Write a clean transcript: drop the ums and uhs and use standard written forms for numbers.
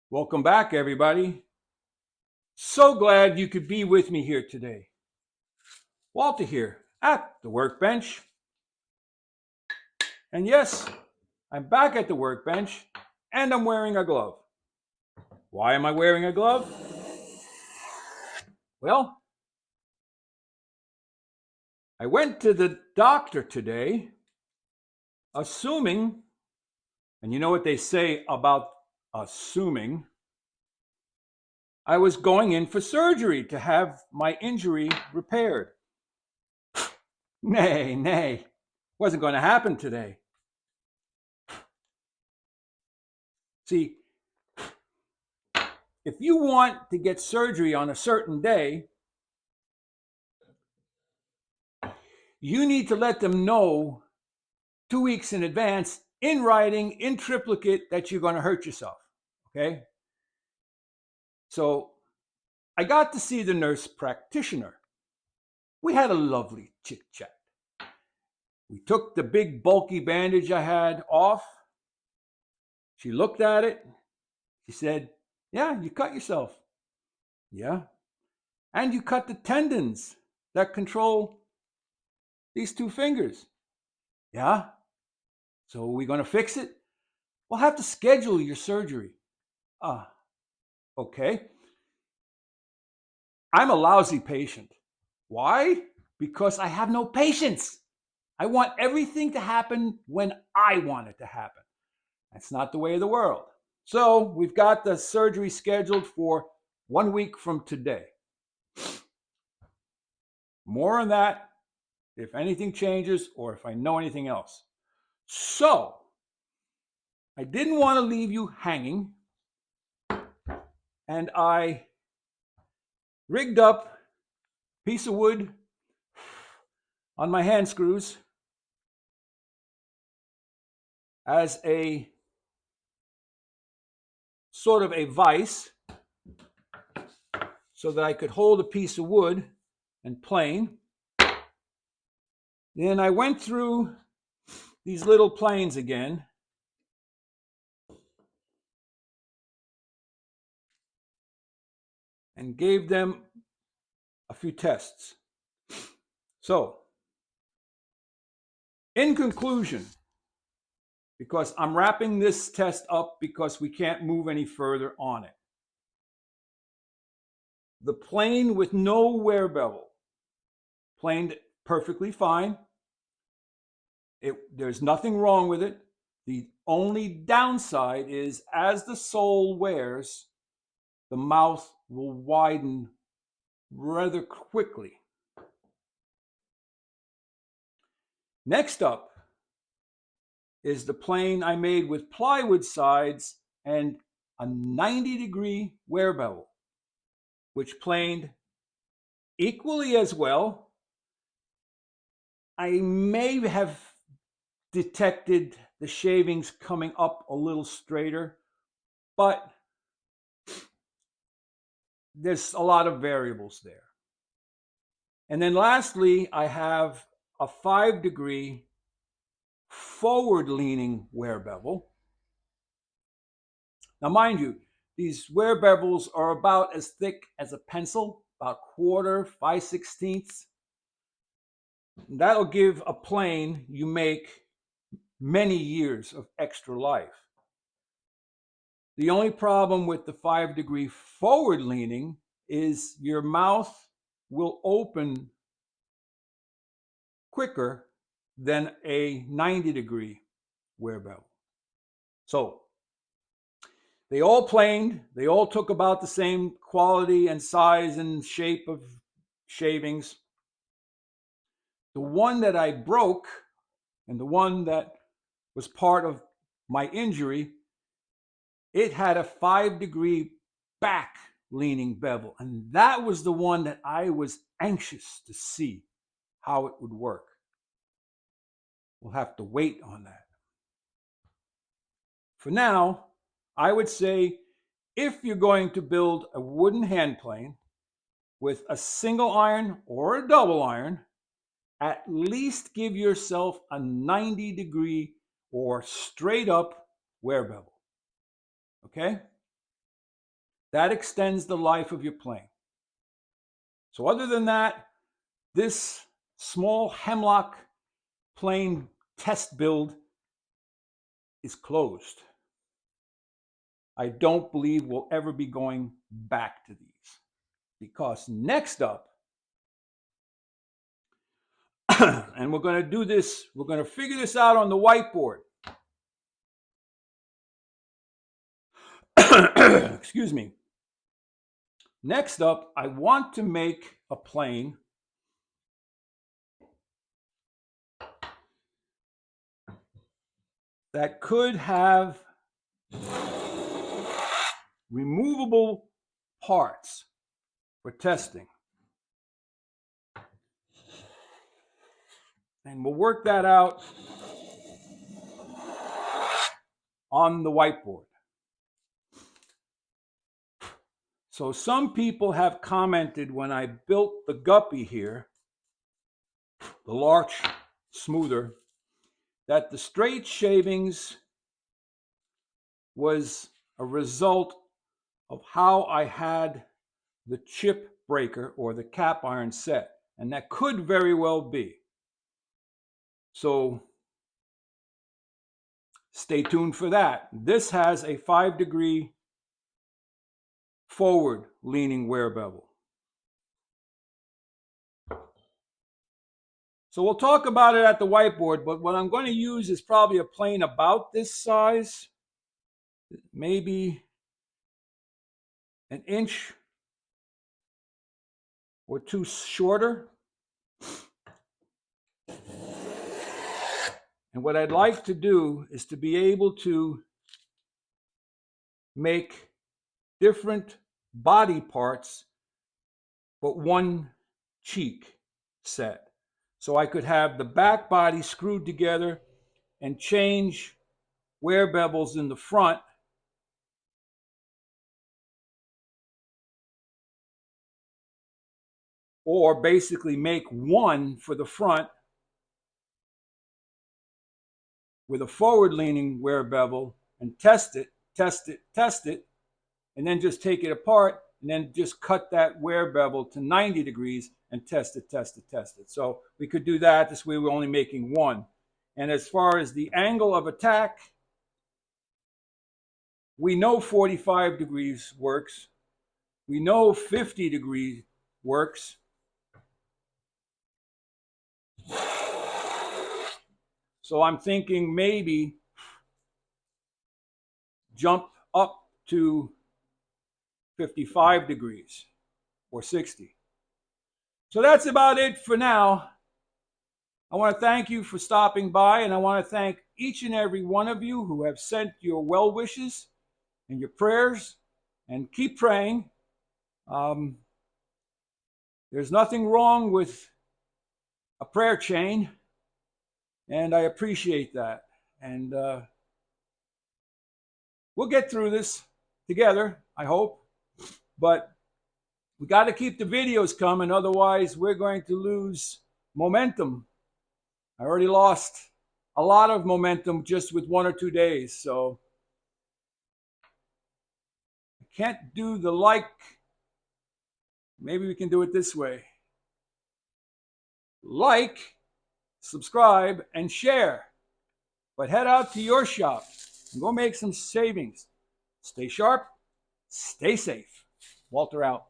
Welcome back, everybody. So glad you could be with me here today. Walter here at the workbench. And yes, I'm back at the workbench and I'm wearing a glove. Why am I wearing a glove? Well, I went to the doctor today assuming, and you know what they say about assuming, I was going in for surgery to have my injury repaired. Nay, wasn't going to happen today. See, if you want to get surgery on a certain day, you need to let them know 2 weeks in advance in writing, in triplicate, that you're going to hurt yourself. Okay? So I got to see the nurse practitioner. We had a lovely chit chat. We took the big bulky bandage I had off. She looked at it. She said, "Yeah, you cut yourself." "Yeah. And you cut the tendons that control these two fingers." "Yeah. So are we going to fix it?" "We'll have to schedule your surgery." "Ah, okay." I'm a lousy patient. Why? Because I have no patience. I want everything to happen when I want it to happen. That's not the way of the world. So we've got the surgery scheduled for 1 week from today. More on that if anything changes or if I know anything else. So I didn't want to leave you hanging, and I rigged up a piece of wood on my hand screws as a sort of a vise so that I could hold a piece of wood and plane. Then I went through these little planes again and gave them a few tests. So, in conclusion, because I'm wrapping this test up because we can't move any further on it, the plane with no wear bevel planed perfectly fine. There's nothing wrong with it. The only downside is as the sole wears, the mouth will widen rather quickly. Next up is the plane I made with plywood sides and a 90-degree wear bevel, which planed equally as well. I may have detected the shavings coming up a little straighter, but there's a lot of variables there. And then lastly, I have a 5-degree forward-leaning wear bevel. Now, mind you, these wear bevels are about as thick as a pencil, about quarter, 5/16. That'll give a plane you make many years of extra life. The only problem with the 5-degree forward leaning is your mouth will open quicker than a 90-degree wear bevel. So they all planed, they all took about the same quality and size and shape of shavings. The one that I broke and the one that was part of my injury, it had a 5-degree back leaning bevel. And that was the one that I was anxious to see how it would work. We'll have to wait on that. For now, I would say if you're going to build a wooden hand plane with a single iron or a double iron, at least give yourself a 90-degree or straight up wear bevel. Okay? That extends the life of your plane. So other than that, this small Hemlock plane test build is closed. I don't believe we'll ever be going back to these, because next up, and we're going to do this, we're going to figure this out on the whiteboard. Excuse me. Next up, I want to make a plane that could have removable parts for testing. And we'll work that out on the whiteboard. So some people have commented when I built the guppy here, the larch smoother, that the straight shavings was a result of how I had the chip breaker or the cap iron set. And that could very well be. So stay tuned for that. This has a 5-degree forward leaning wear bevel. So we'll talk about it at the whiteboard, but what I'm going to use is probably a plane about this size, maybe an inch or two shorter. And what I'd like to do is to be able to make different body parts, but one cheek set. So I could have the back body screwed together and change wear bevels in the front, or basically make one for the front with a forward-leaning wear bevel and test it, and then just take it apart and then just cut that wear bevel to 90 degrees and test it. So we could do that. This way we're only making one. And as far as the angle of attack, we know 45 degrees works. We know 50 degrees works. So I'm thinking maybe jump up to 55 degrees or 60. So that's about it for now. I want to thank you for stopping by, and I want to thank each and every one of you who have sent your well wishes and your prayers, and keep praying. There's nothing wrong with a prayer chain, and I appreciate that. And we'll get through this together, I hope. But we got to keep the videos coming, otherwise we're going to lose momentum. I already lost a lot of momentum just with 1 or 2 days, so I can't do the like. Maybe we can do it this way. Like, subscribe, and share. But head out to your shop and go make some savings. Stay sharp, stay safe. Walter out.